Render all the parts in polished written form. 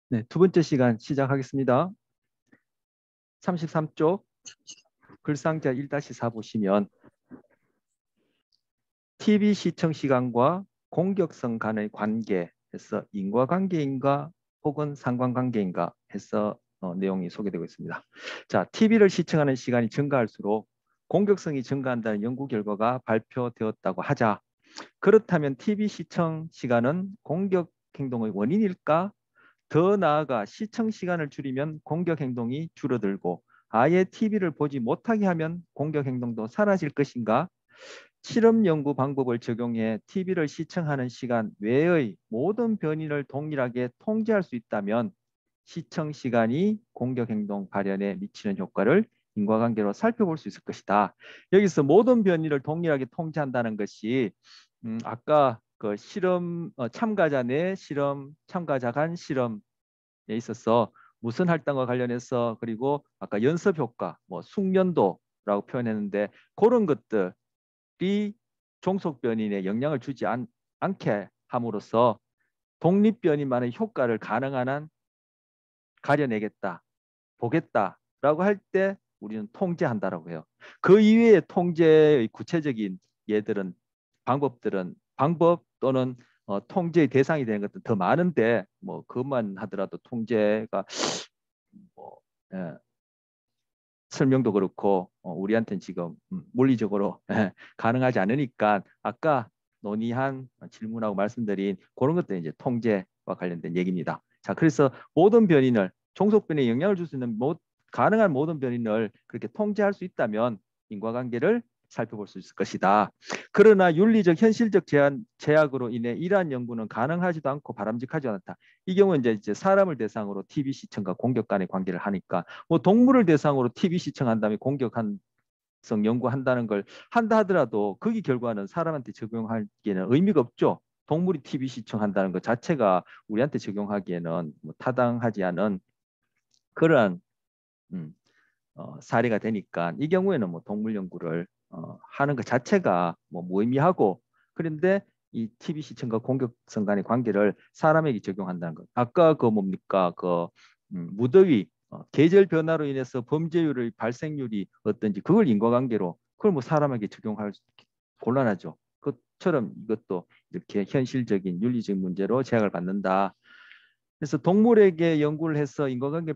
네, 두 번째 시간 시작하겠습니다. 33쪽 글상자 1-4 보시면 TV 시청 시간과 공격성 간의 관계에서 인과관계인가 혹은 상관관계인가 해서 내용이 소개되고 있습니다. 자, TV를 시청하는 시간이 증가할수록 공격성이 증가한다는 연구 결과가 발표되었다고 하자. 그렇다면 TV 시청 시간은 공격 행동의 원인일까? 더 나아가 시청 시간을 줄이면 공격 행동이 줄어들고 아예 TV를 보지 못하게 하면 공격 행동도 사라질 것인가? 실험 연구 방법을 적용해 TV를 시청하는 시간 외의 모든 변이를 동일하게 통제할 수 있다면 시청 시간이 공격 행동 발현에 미치는 효과를 인과관계로 살펴볼 수 있을 것이다. 여기서 모든 변이를 동일하게 통제한다는 것이 아까 그 실험 참가자 내 실험, 참가자 간 실험 있어서 무슨 할당과 관련해서 그리고 아까 연습 효과, 뭐 숙련도라고 표현했는데 그런 것들이 종속 변인에 영향을 주지 않게 함으로써 독립 변인만의 효과를 가능한 한 가려내겠다, 보겠다라고 할 때 우리는 통제한다라고 해요. 그 이외의 통제의 구체적인 예들은 방법 또는 통제의 대상이 되는 것도 더 많은데 뭐 그것만 하더라도 통제가 뭐 예, 설명도 그렇고 우리한테는 지금 물리적으로 가능하지 않으니까 아까 논의한 질문하고 말씀드린 그런 것들이 이제 통제와 관련된 얘기입니다. 자, 그래서 모든 변인을 종속 변이에 영향을 줄 수 있는 가능한 모든 변인을 그렇게 통제할 수 있다면 인과관계를 살펴볼 수 있을 것이다. 그러나 윤리적 현실적 제약으로 인해 이러한 연구는 가능하지도 않고 바람직하지 않다. 이 경우는 이제 사람을 대상으로 TV 시청과 공격 간의 관계를 하니까 뭐 동물을 대상으로 TV 시청한 다음에 공격성 연구한다는 걸 한다 하더라도 거기 결과는 사람한테 적용하기에는 의미가 없죠. 동물이 TV 시청한다는 것 자체가 우리한테 적용하기에는 뭐 타당하지 않은 그러한 음, 사례가 되니까 이 경우에는 뭐 동물 연구를 하는 것 자체가 뭐 무의미하고 그런데 이 TV 시청과 공격성 간의 관계를 사람에게 적용한다는 것. 아까 그 뭡니까 그 무더위 계절 변화로 인해서 범죄율의 발생률이 어떤지 그걸 인과관계로 그걸 뭐 사람에게 적용할 곤란하죠. 그처럼 이것도 이렇게 현실적인 윤리적 문제로 제약을 받는다. 그래서 동물에게 연구를 해서 인과관계를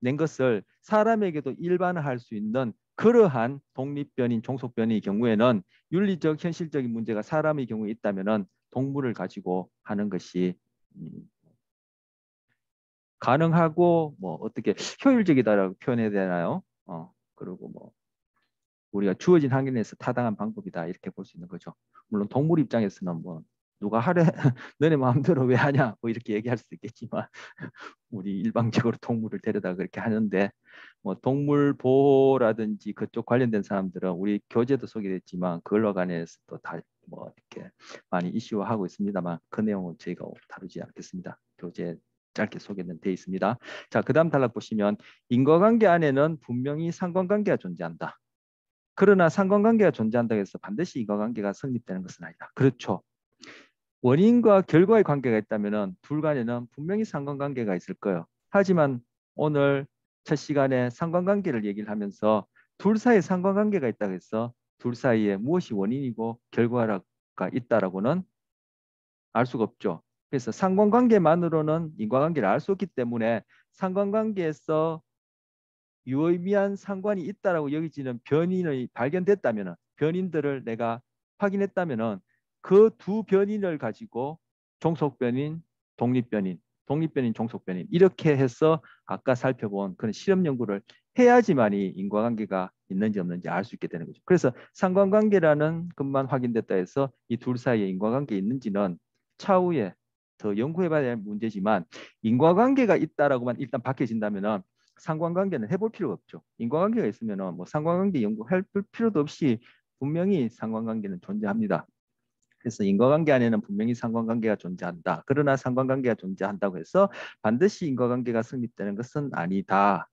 낸 것을 사람에게도 일반화할 수 있는 그러한 독립변인, 종속변인의 경우에는 윤리적, 현실적인 문제가 사람의 경우에 있다면은 동물을 가지고 하는 것이 가능하고 뭐 어떻게 효율적이다라고 표현해야 되나요? 그리고 뭐 우리가 주어진 환경에서 타당한 방법이다 이렇게 볼 수 있는 거죠. 물론 동물 입장에서는 뭐 누가 하래 너네 마음대로 왜 하냐 뭐 이렇게 얘기할 수도 있겠지만 우리 일방적으로 동물을 데려다 그렇게 하는데 뭐 동물 보호라든지 그쪽 관련된 사람들은 우리 교재도 소개됐지만 그걸로 관해서 또 다 뭐 이렇게 많이 이슈화하고 있습니다만 그 내용은 저희가 다루지 않겠습니다. 교재 짧게 소개는 돼 있습니다. 자, 그다음 단락 보시면 인과관계 안에는 분명히 상관관계가 존재한다. 그러나 상관관계가 존재한다고 해서 반드시 인과관계가 성립되는 것은 아니다. 그렇죠. 원인과 결과의 관계가 있다면 둘 간에는 분명히 상관관계가 있을 거예요. 하지만 오늘 첫 시간에 상관관계를 얘기를 하면서 둘 사이에 상관관계가 있다고 해서 둘 사이에 무엇이 원인이고 결과가 있다라고는 알 수가 없죠. 그래서 상관관계만으로는 인과관계를 알 수 없기 때문에 상관관계에서 유의미한 상관이 있다라고 여기지는 변인이 발견됐다면 변인들을 내가 확인했다면 그 두 변인을 가지고 종속변인, 독립변인, 독립변인, 종속변인 이렇게 해서 아까 살펴본 그런 실험 연구를 해야지만이 인과관계가 있는지 없는지 알 수 있게 되는 거죠. 그래서 상관관계라는 것만 확인됐다 해서 이 둘 사이에 인과관계 있는지는 차후에 더 연구해봐야 될 문제지만 인과관계가 있다라고만 일단 밝혀진다면은 상관관계는 해볼 필요가 없죠. 인과관계가 있으면 뭐 상관관계 연구할 필요도 없이 분명히 상관관계는 존재합니다. 그래서 인과관계 안에는 분명히 상관관계가 존재한다. 그러나 상관관계가 존재한다고 해서 반드시 인과관계가 성립되는 것은 아니다.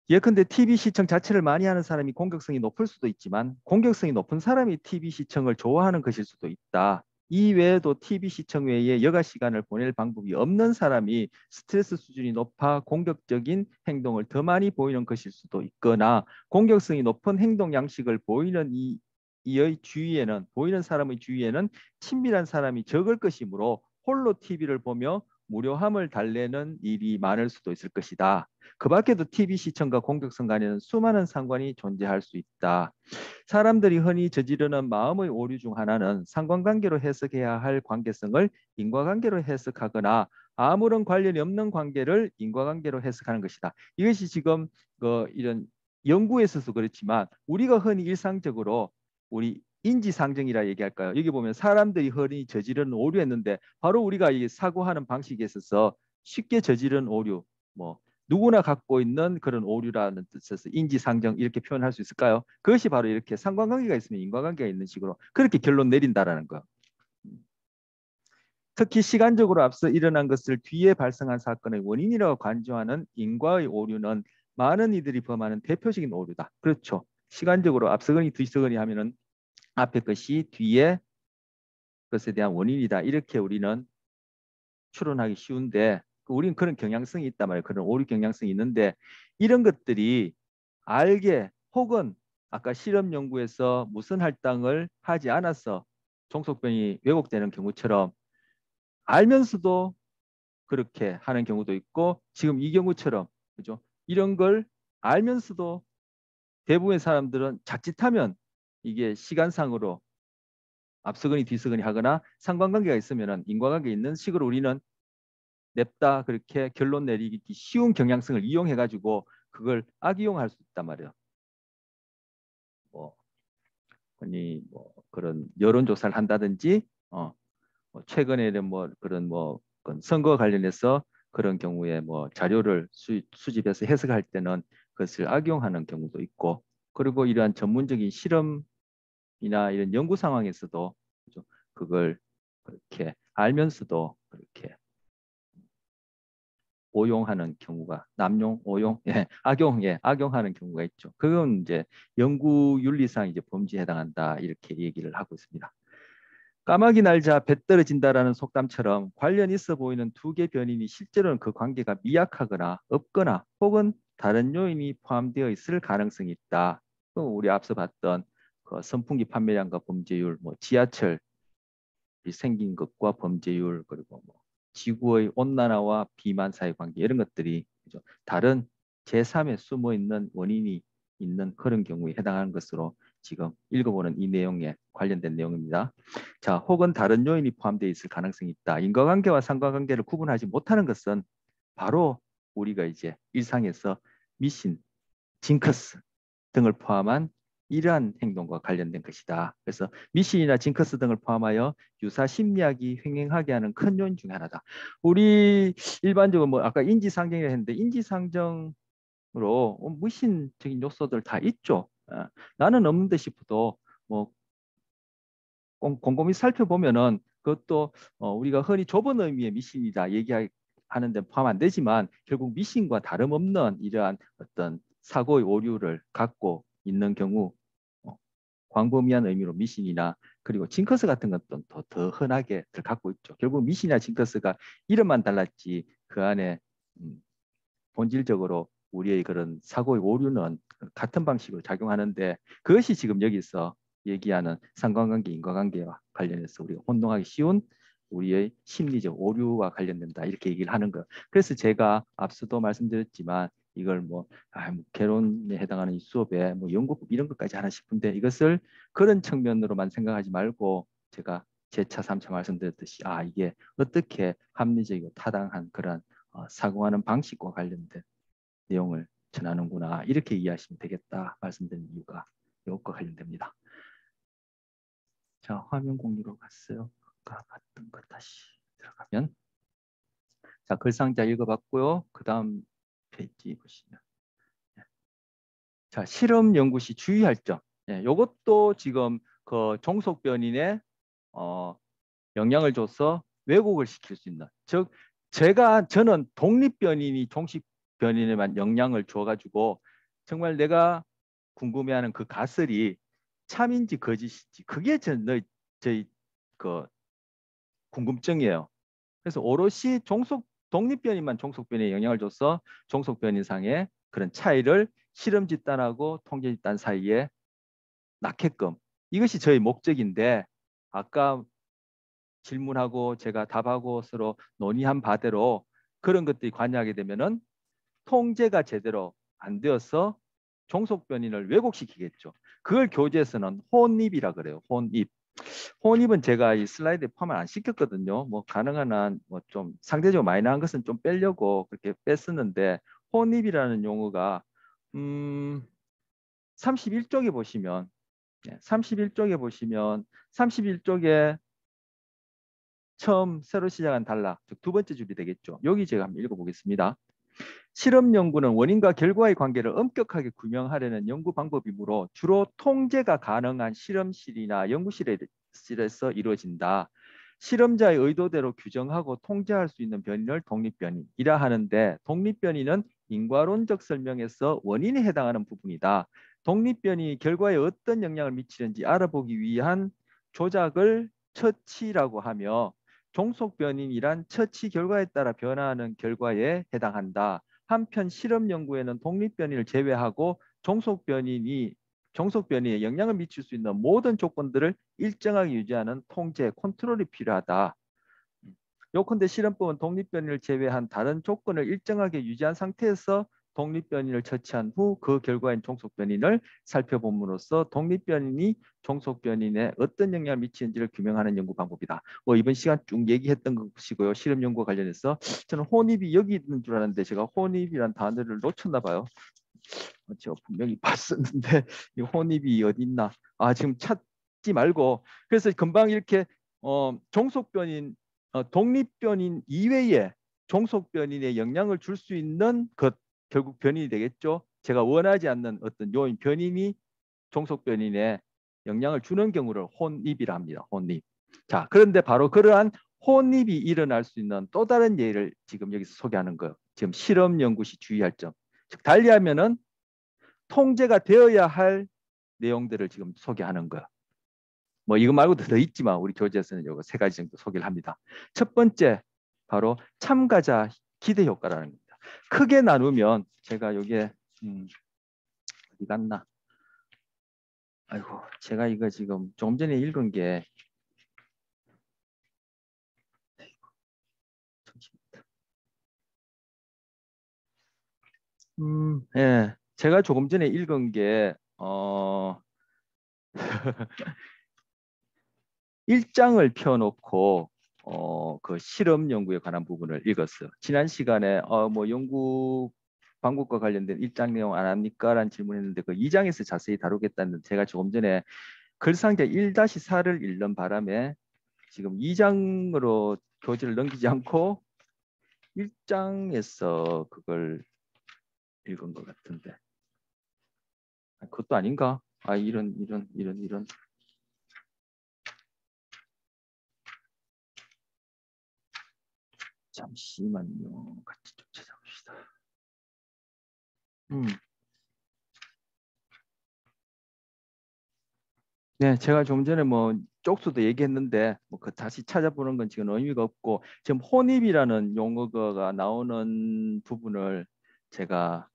예컨대 TV 시청 자체를 많이 하는 사람이 공격성이 높을 수도 있지만 공격성이 높은 사람이 TV 시청을 좋아하는 것일 수도 있다. 이 외에도 TV 시청 외에 여가 시간을 보낼 방법이 없는 사람이 스트레스 수준이 높아 공격적인 행동을 더 많이 보이는 것일 수도 있거나 공격성이 높은 행동 양식을 보이는 이의 주위에는 보이는 사람의 주위에는 친밀한 사람이 적을 것이므로 홀로 TV를 보며 무료함을 달래는 일이 많을 수도 있을 것이다. 그 밖에도 TV 시청과 공격성 간에는 수많은 상관이 존재할 수 있다. 사람들이 흔히 저지르는 마음의 오류 중 하나는 상관관계로 해석해야 할 관계성을 인과관계로 해석하거나 아무런 관련이 없는 관계를 인과관계로 해석하는 것이다. 이것이 지금 이런 연구에 있어서 그렇지만 우리가 흔히 일상적으로 우리 인지상정이라 얘기할까요? 여기 보면 사람들이 흔히 저지르는 오류했는데 바로 우리가 이 사고하는 방식에 있어서 쉽게 저지른 오류, 뭐 누구나 갖고 있는 그런 오류라는 뜻에서 인지상정 이렇게 표현할 수 있을까요? 그것이 바로 이렇게 상관관계가 있으면 인과관계가 있는 식으로 그렇게 결론 내린다라는 거. 특히 시간적으로 앞서 일어난 것을 뒤에 발생한 사건의 원인이라고 간주하는 인과의 오류는 많은 이들이 범하는 대표적인 오류다. 그렇죠. 시간적으로 앞서거니 뒤서거니 하면은 앞에 것이 뒤에 것에 대한 원인이다. 이렇게 우리는 추론하기 쉬운데 우리는 그런 경향성이 있단 말이에요. 그런 오류 경향성이 있는데 이런 것들이 알게 혹은 아까 실험 연구에서 무슨 할당을 하지 않아서 종속변이 왜곡되는 경우처럼 알면서도 그렇게 하는 경우도 있고 지금 이 경우처럼 그죠? 이런 걸 알면서도 대부분의 사람들은 자칫하면 이게 시간상으로 앞서거니 뒤서거니 하거나 상관관계가 있으면 인과관계 있는 식으로 우리는 냅다 그렇게 결론 내리기 쉬운 경향성을 이용해 가지고 그걸 악이용할 수 있단 말이에요. 뭐 흔히 뭐 그런 여론조사를 한다든지 뭐 최근에는 뭐 그런 뭐 선거 관련해서 그런 경우에 뭐 자료를 수집해서 해석할 때는 그것을 악용하는 경우도 있고 그리고 이러한 전문적인 실험이나 이런 연구 상황에서도 그걸 그렇게 알면서도 그렇게 오용하는 경우가 남용, 오용, 악용, 악용하는 경우가 있죠. 그건 이제 연구 윤리상 이제 범죄에 해당한다 이렇게 얘기를 하고 있습니다. 까마귀 날자 배 떨어진다라는 속담처럼 관련 있어 보이는 두 개 변인이 실제로는 그 관계가 미약하거나 없거나 혹은 다른 요인이 포함되어 있을 가능성이 있다. 우리 앞서 봤던 그 선풍기 판매량과 범죄율, 뭐 지하철이 생긴 것과 범죄율 그리고 뭐 지구의 온난화와 비만 사이 관계 이런 것들이 그죠? 다른 제3에 숨어 있는 원인이 있는 그런 경우에 해당하는 것으로 지금 읽어보는 이 내용에 관련된 내용입니다. 자, 혹은 다른 요인이 포함되어 있을 가능성이 있다. 인과관계와 상관관계를 구분하지 못하는 것은 바로 우리가 이제 일상에서 미신, 징크스 등을 포함한 이러한 행동과 관련된 것이다. 그래서 미신이나 징크스 등을 포함하여 유사 심리학이 횡행하게 하는 큰 요인 중에 하나다. 우리 일반적으로 뭐 아까 인지상정이라 했는데 인지상정으로 미신적인 요소들 다 있죠. 나는 없는데 싶어도 뭐 곰곰이 살펴보면은 그것도 우리가 흔히 좁은 의미의 미신이다 얘기하는 데 포함 안 되지만 결국 미신과 다름없는 이러한 어떤 사고의 오류를 갖고 있는 경우 광범위한 의미로 미신이나 그리고 징크스 같은 것도 더 흔하게 갖고 있죠. 결국 미신이나 징크스가 이름만 달랐지 그 안에 본질적으로 우리의 그런 사고의 오류는 같은 방식으로 작용하는데 그것이 지금 여기서 얘기하는 상관관계, 인과관계와 관련해서 우리가 혼동하기 쉬운 우리의 심리적 오류와 관련된다 이렇게 얘기를 하는 거. 그래서 제가 앞서도 말씀드렸지만 이걸 뭐 개론에 해당하는 이 수업에 뭐 연구법 이런 것까지 하나 싶은데 이것을 그런 측면으로만 생각하지 말고 제가 재차 3차 말씀드렸듯이 이게 어떻게 합리적이고 타당한 그런 사고하는 방식과 관련된 내용을 전하는구나 이렇게 이해하시면 되겠다 말씀드린 이유가 이것과 관련됩니다. 자, 화면 공유로 갔어요. 아까 봤던 것 다시 들어가면 자, 글상자 읽어봤고요. 그 다음 페이지 보시면 자, 실험 연구 시 주의할 점. 이것도 지금 그 종속변인에 영향을 줘서 왜곡을 시킬 수 있는 즉 저는 독립변인이 종식변인에만 영향을 줘가지고 정말 내가 궁금해하는 그 가설이 참인지 거짓인지 그게 저희 그 궁금증이에요. 그래서 오롯이 독립변이만 종속변이에 영향을 줘서 종속변이상의 그런 차이를 실험 집단하고 통계 집단 사이에 낳게끔, 이것이 저희 목적인데, 아까 질문하고 제가 답하고 서로 논의한 바대로 그런 것들이 관여하게 되면은 통제가 제대로 안 되어서 종속변인을 왜곡시키겠죠. 그걸 교재에서는 혼입이라 그래요. 혼입. 혼입은 제가 이 슬라이드에 포함을 안 시켰거든요. 뭐 가능한 한 뭐 좀 상대적으로 많이 나온 것은 좀 빼려고 그렇게 뺐었는데, 혼입이라는 용어가 31쪽에 보시면 31쪽에 보시면 31쪽에 처음 새로 시작한 단락, 즉 두 번째 줄이 되겠죠. 여기 제가 한번 읽어보겠습니다. 실험 연구는 원인과 결과의 관계를 엄격하게 규명하려는 연구 방법이므로 주로 통제가 가능한 실험실이나 연구실에서 이루어진다. 실험자의 의도대로 규정하고 통제할 수 있는 변이를 독립변이라 하는데, 독립변이는 인과론적 설명에서 원인에 해당하는 부분이다. 독립변이 결과에 어떤 영향을 미치는지 알아보기 위한 조작을 처치라고 하며, 종속변인이란 처치 결과에 따라 변화하는 결과에 해당한다. 한편 실험 연구에는 독립변이를 제외하고 종속변이에 영향을 미칠 수 있는 모든 조건들을 일정하게 유지하는 통제, 컨트롤이 필요하다. 요컨대 실험법은 독립변이를 제외한 다른 조건을 일정하게 유지한 상태에서 독립변이를 처치한 후 그 결과인 종속변인을 살펴봄으로써 독립변인이 종속변인에 어떤 영향을 미치는지를 규명하는 연구 방법이다. 뭐 이번 시간 쭉 얘기했던 것이고요. 실험 연구와 관련해서 저는 혼입이 여기 있는 줄 알았는데 제가 혼입이란 단어를 놓쳤나 봐요. 제가 분명히 봤었는데 이 혼입이 어디 있나? 아, 지금 찾지 말고, 그래서 금방 이렇게 종속변인, 독립변인 이외에 종속변인에 영향을 줄 수 있는 것, 결국 변인이 되겠죠. 제가 원하지 않는 어떤 요인, 변인이 종속변인에 영향을 주는 경우를 혼입이라 합니다. 혼입. 자, 그런데 바로 그러한 혼입이 일어날 수 있는 또 다른 예를 지금 여기서 소개하는 거예요. 지금 실험 연구 시 주의할 점. 즉 달리하면은 통제가 되어야 할 내용들을 지금 소개하는 거야. 뭐 이거 말고도 더 있지만 우리 교재에서는 이거 세 가지 정도 소개를 합니다. 첫 번째, 바로 참가자 기대 효과라는 겁니다. 크게 나누면 제가 여기에 어디 갔나? 아이고, 제가 이거 지금 좀 전에 읽은 게 예, 제가 조금 전에 읽은 게 1장을 펴놓고 그 실험 연구에 관한 부분을 읽었어요. 지난 시간에 뭐 연구 방법과 관련된 1장 내용 안 합니까? 라는 질문했는데 그 2장에서 자세히 다루겠다는, 제가 조금 전에 글상자 1-4를 읽는 바람에 지금 2장으로 교재를 넘기지 않고 1장에서 그걸 읽은 것 같은데, 그것도 아닌가? 아, 이런 잠시만요. 같이 좀 찾아봅시다. 네, 제가 좀 전에 뭐 쪽수도 얘기했는데 뭐 그 다시 찾아보는 건 지금 의미가 없고, 지금 혼입이라는 용어가 나오는 부분을 제가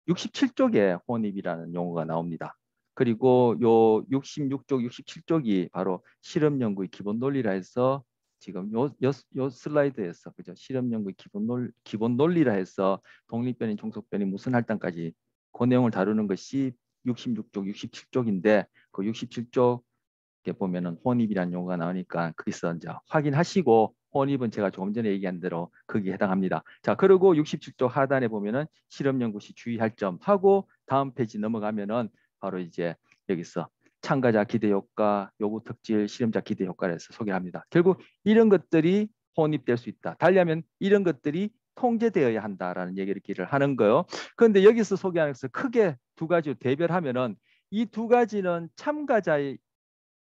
67쪽에 혼입이라는 용어가 나옵니다. 그리고 요 66쪽, 67쪽이 바로 실험 연구의 기본 논리라 해서 지금 요 슬라이드에서 그죠? 실험 연구의 기본 논리라 해서 독립변이, 종속변이 무슨 할당까지 그 내용을 다루는 것이 66쪽, 67쪽인데 그 67쪽에 보면은 혼입이라는 용어가 나오니까 거기서 이제 확인하시고, 혼입은 제가 조금 전에 얘기한 대로 거기에 해당합니다. 자, 그리고 67쪽 하단에 보면은 실험 연구 시 주의할 점 하고 다음 페이지 넘어가면은 바로 이제 여기서 참가자 기대 효과, 요구 특질, 실험자 기대 효과를 해서 소개합니다. 결국 이런 것들이 혼입될 수 있다. 달리하면 이런 것들이 통제되어야 한다라는 얘기를 하는 거예요. 그런데 여기서 소개하는 것을 크게 두 가지로 대별하면은 이 두 가지는 참가자의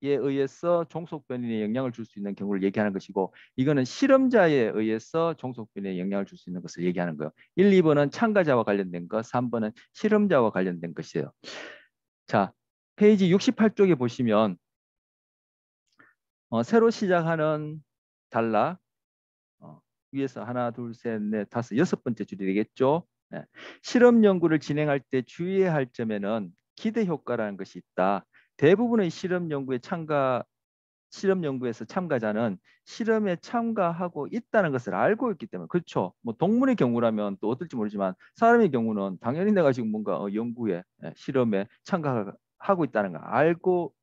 의해서 종속변이에 영향을 줄 수 있는 경우를 얘기하는 것이고, 이거는 실험자에 의해서 종속변이에 영향을 줄 수 있는 것을 얘기하는 거예요. 1, 2번은 참가자와 관련된 것, 3번은 실험자와 관련된 것이에요. 자, 페이지 68쪽에 보시면 새로 시작하는 단락 위에서 하나, 둘, 셋, 넷, 다섯, 여섯 번째 줄이 되겠죠. 네. 실험 연구를 진행할 때 주의해야 할 점에는 기대 효과라는 것이 있다. 대부분의 실험 연구에서 참가자는 실험에 참가하고 있다는 것을 알고 있기 때문에 그렇죠. 뭐 동물의 경우라면 또 어떨지 모르지만 사람의 경우는 당연히 내가 지금 뭔가 연구에 실험에 참가하고 있다는 걸 알고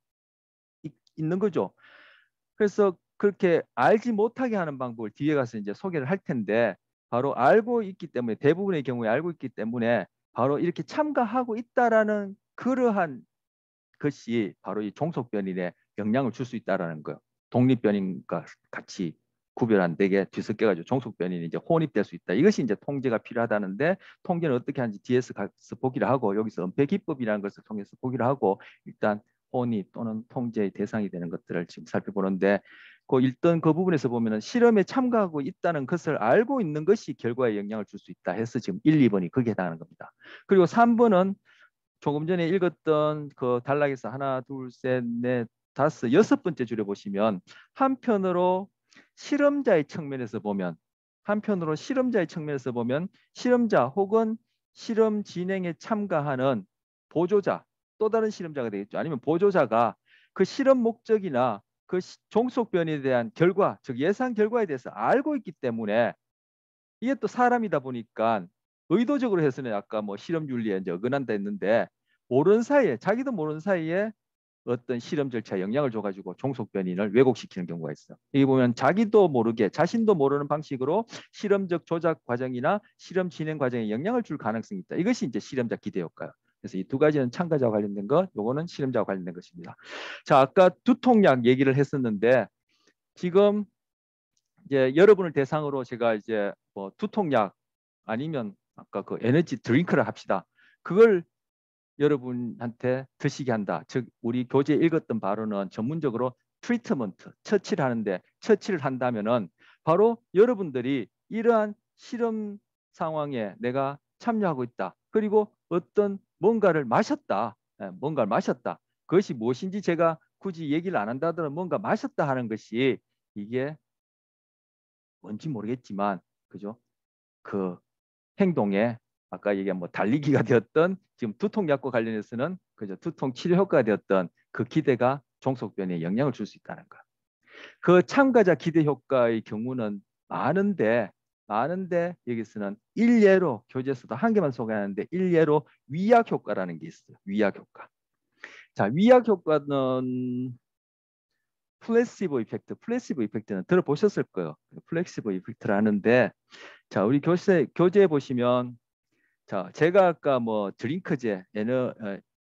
있는 거죠. 그래서 그렇게 알지 못하게 하는 방법을 뒤에 가서 이제 소개를 할 텐데 바로 알고 있기 때문에 대부분의 경우에 알고 있기 때문에 바로 이렇게 참가하고 있다라는 그러한 것이 바로 이 종속변이에 영향을 줄 수 있다라는 거예요. 독립변인과 같이 구별 안 되게 뒤섞여가지고 종속변인이 이제 혼입될 수 있다. 이것이 이제 통제가 필요하다는데 통제는 어떻게 하는지 뒤에서 가서 보기를 하고 여기서 은폐기법이라는 것을 통해서 보기를 하고 일단 혼입 또는 통제의 대상이 되는 것들을 지금 살펴보는데 그 일단 그 부분에서 보면은 실험에 참가하고 있다는 것을 알고 있는 것이 결과에 영향을 줄 수 있다 해서 지금 1, 2번이 거기에 해당하는 겁니다. 그리고 3번은 조금 전에 읽었던 그 단락에서 하나, 둘, 셋, 넷, 다섯, 여섯 번째 줄에 보시면 한편으로 실험자의 측면에서 보면 실험자 혹은 실험 진행에 참가하는 보조자 또 다른 실험자가 되겠죠. 아니면 보조자가 그 실험 목적이나 그 종속 변이에 대한 결과, 즉 예상 결과에 대해서 알고 있기 때문에 이게 또 사람이다 보니까 의도적으로 해서는 아까 뭐 실험 윤리에 이제 어긋난다 했는데 모르는 사이에 자기도 모르는 사이에 어떤 실험 절차에 영향을 줘가지고 종속 변이를 왜곡시키는 경우가 있어. 여기 보면 자기도 모르게 자신도 모르는 방식으로 실험적 조작 과정이나 실험 진행 과정에 영향을 줄 가능성이 있다. 이것이 이제 실험자 기대 효과예요. 그래서 이 두 가지는 참가자와 관련된 것, 요거는 실험자와 관련된 것입니다. 자, 아까 두통약 얘기를 했었는데 지금 이제 여러분을 대상으로 제가 이제 뭐 두통약 아니면 아까 그 에너지 드링크를 합시다. 그걸 여러분한테 드시게 한다. 즉 우리 교재에 읽었던 바로는 전문적으로 트리트먼트, 처치를 하는데 처치를 한다면은 바로 여러분들이 이러한 실험 상황에 내가 참여하고 있다. 그리고 어떤 뭔가를 마셨다. 뭔가를 마셨다. 그것이 무엇인지 제가 굳이 얘기를 안 한다 하더라도 뭔가 마셨다 하는 것이 이게 뭔지 모르겠지만 그죠? 그 행동에 아까 얘기한 뭐 달리기가 되었던 지금 두통약과 관련해서는 그죠? 두통 치료 효과가 되었던 그 기대가 종속변이에 영향을 줄 수 있다는 거. 그 참가자 기대 효과의 경우는 많은데 여기서는 일례로 교재에서도 한 개만 소개하는데 일례로 위약 효과라는 게 있어요. 위약 효과. 자, 위약 효과는 플래시보 이펙트는 들어보셨을 거예요. 플래시보 이펙트라는데 자, 우리 교재에 보시면 자, 제가 아까 뭐 드링크제,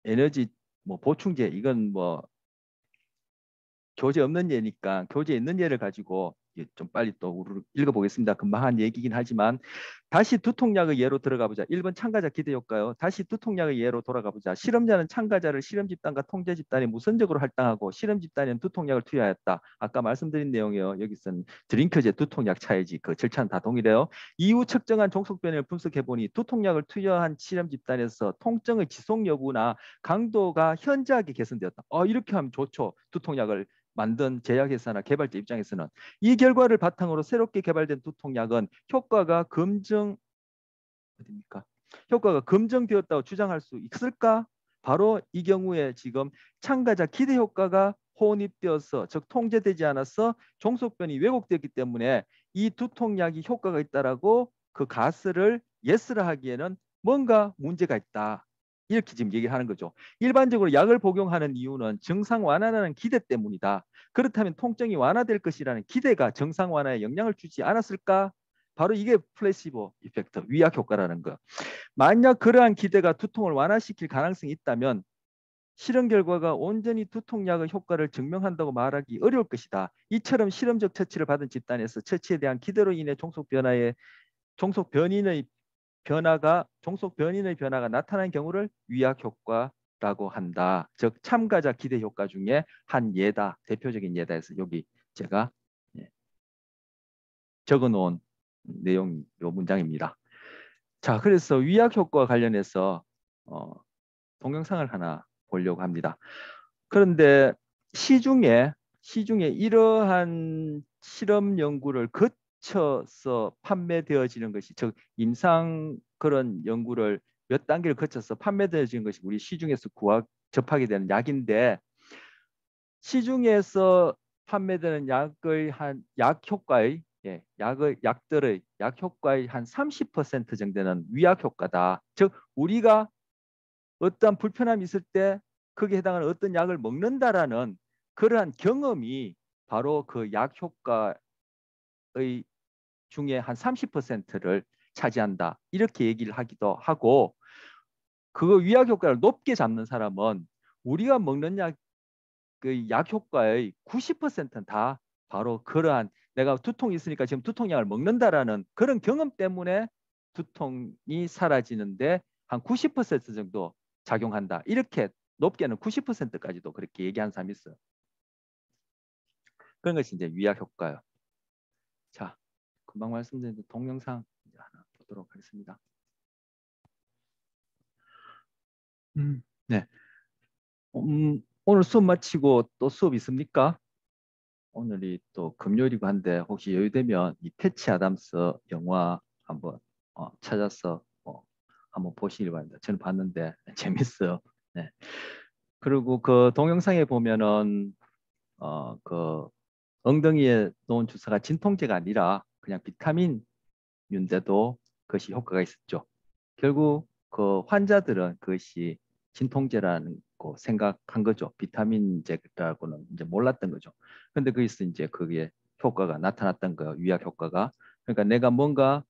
에너지 뭐 보충제 이건 뭐 교재 없는 예니까 교재 있는 예를 가지고 좀 빨리 또 우르르 읽어보겠습니다. 금방 한 얘기긴 하지만 다시 두통약의 예로 들어가 보자. 1번 참가자 기대 효과요. 다시 두통약의 예로 돌아가 보자. 실험자는 참가자를 실험 집단과 통제 집단에 무선적으로 할당하고 실험 집단에는 두통약을 투여하였다. 아까 말씀드린 내용이요. 여기서는 드링크제 두통약 차이지 그 절차는 다 동일해요. 이후 측정한 종속 변이를 분석해 보니 두통약을 투여한 실험 집단에서 통증의 지속 여부나 강도가 현저하게 개선되었다. 이렇게 하면 좋죠. 두통약을 만든 제약회사나 개발자 입장에서는 이 결과를 바탕으로 새롭게 개발된 두통약은 효과가 검증되었다고 주장할 수 있을까? 바로 이 경우에 지금 참가자 기대 효과가 혼입되어서 즉 통제되지 않아서 종속변이 왜곡되었기 때문에 이 두통약이 효과가 있다라고 그 가설을 예스를 하기에는 뭔가 문제가 있다. 이렇게 지금 얘기를 하는 거죠. 일반적으로 약을 복용하는 이유는 증상 완화라는 기대 때문이다. 그렇다면 통증이 완화될 것이라는 기대가 증상 완화에 영향을 주지 않았을까? 바로 이게 플래시보 이펙트, 위약 효과라는 거. 만약 그러한 기대가 두통을 완화시킬 가능성이 있다면 실험 결과가 온전히 두통약의 효과를 증명한다고 말하기 어려울 것이다. 이처럼 실험적 처치를 받은 집단에서 처치에 대한 기대로 인해 종속 변인의 변화가 나타난 경우를 위약 효과라고 한다. 즉 참가자 기대 효과 중에 한 예다. 대표적인 예다 해서 여기 제가 적어 놓은 내용 요 문장입니다. 자, 그래서 위약 효과와 관련해서 동영상을 하나 보려고 합니다. 그런데 시중에 시중에 이러한 실험 연구를 거쳐서 판매되어지는 것이, 즉 임상 그런 연구를 몇 단계를 거쳐서 판매되어지는 것이 우리 시중에서 접하게 되는 약인데, 시중에서 판매되는 약의 약 효과의 약들의 약 효과의 한 30% 정도는 위약 효과다. 즉 우리가 어떠한 불편함이 있을 때 거기에 해당하는 어떤 약을 먹는다라는 그러한 경험이 바로 그 약 효과의 중에 한 30%를 차지한다. 이렇게 얘기를 하기도 하고, 그거 위약 효과를 높게 잡는 사람은 우리가 먹는 약 효과의 90%는 다 바로 그러한, 내가 두통이 있으니까 지금 두통약을 먹는다라는 그런 경험 때문에 두통이 사라지는데 한 90% 정도 작용한다. 이렇게 높게는 90%까지도 그렇게 얘기한 사람이 있어요. 그런 것이 이제 위약 효과예요. 자, 금방 말씀드린 동영상 이제 하나 보도록 하겠습니다. 네. 오늘 수업 마치고 또 수업 있습니까? 오늘이 또 금요일이고 한데 혹시 여유되면 이 패치 아담스 영화 한번 찾아서 한번 보시길 바랍니다. 저는 봤는데 재밌어요. 네. 그리고 그 동영상에 보면은 그 엉덩이에 놓은 주사가 진통제가 아니라 그냥 비타민인데도 그것이 효과가 있었죠. 결국 그 환자들은 그것이 진통제라는 거 생각한 거죠. 비타민제라고는 이제 몰랐던 거죠. 근데 거기서 이제 그게 효과가 나타났던 거예요. 위약 효과가. 그러니까 내가 뭔가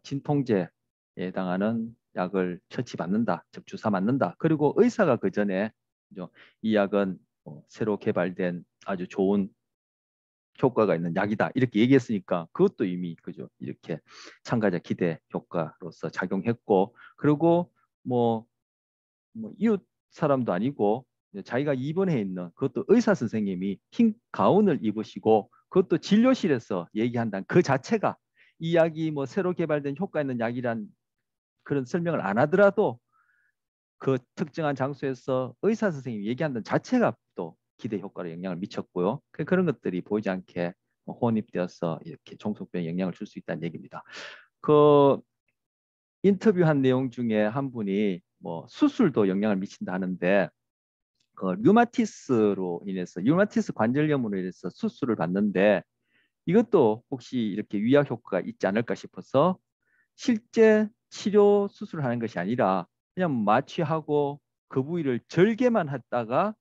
진통제에 해당하는 약을 처치받는다, 즉 주사 맞는다. 그리고 의사가 그 전에 이 약은 새로 개발된 아주 좋은 효과가 있는 약이다 이렇게 얘기했으니까 그것도 이미 그죠, 이렇게 참가자 기대 효과로서 작용했고, 그리고 뭐, 이웃 사람도 아니고 자기가 입원해 있는 그것도 의사 선생님이 흰 가운을 입으시고 그것도 진료실에서 얘기한다는 그 자체가, 이 약이 뭐 새로 개발된 효과 있는 약이란 그런 설명을 안 하더라도 그 특정한 장소에서 의사 선생님이 얘기한다는 자체가 또 기대 효과로 영향을 미쳤고요. 그런 것들이 보이지 않게 혼입되어서 이렇게 종속병에 영향을 줄 수 있다는 얘기입니다. 그 인터뷰한 내용 중에 한 분이 뭐 수술도 영향을 미친다 하는데, 그 류마티스로 인해서 류마티스 관절염으로 인해서 수술을 받는데 이것도 혹시 이렇게 위약 효과가 있지 않을까 싶어서 실제 치료 수술을 하는 것이 아니라 그냥 마취하고 그 부위를 절개만 했다가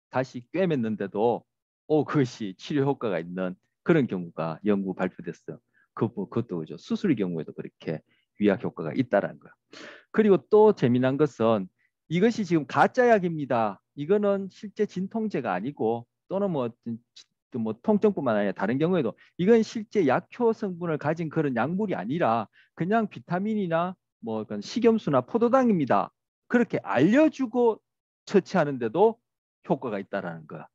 다시 꿰맸는데도 그것이 치료 효과가 있는 그런 경우가 연구 발표됐어요. 그것도 그죠. 수술의 경우에도 그렇게 위약 효과가 있다라는 거예요. 그리고 또 재미난 것은 이것이 지금 가짜 약입니다. 이거는 실제 진통제가 아니고, 또는 뭐 통증뿐만 아니라 다른 경우에도 이건 실제 약효 성분을 가진 그런 약물이 아니라 그냥 비타민이나 뭐 식염수나 포도당입니다. 그렇게 알려주고 처치하는데도 효과가 있다라는 거야.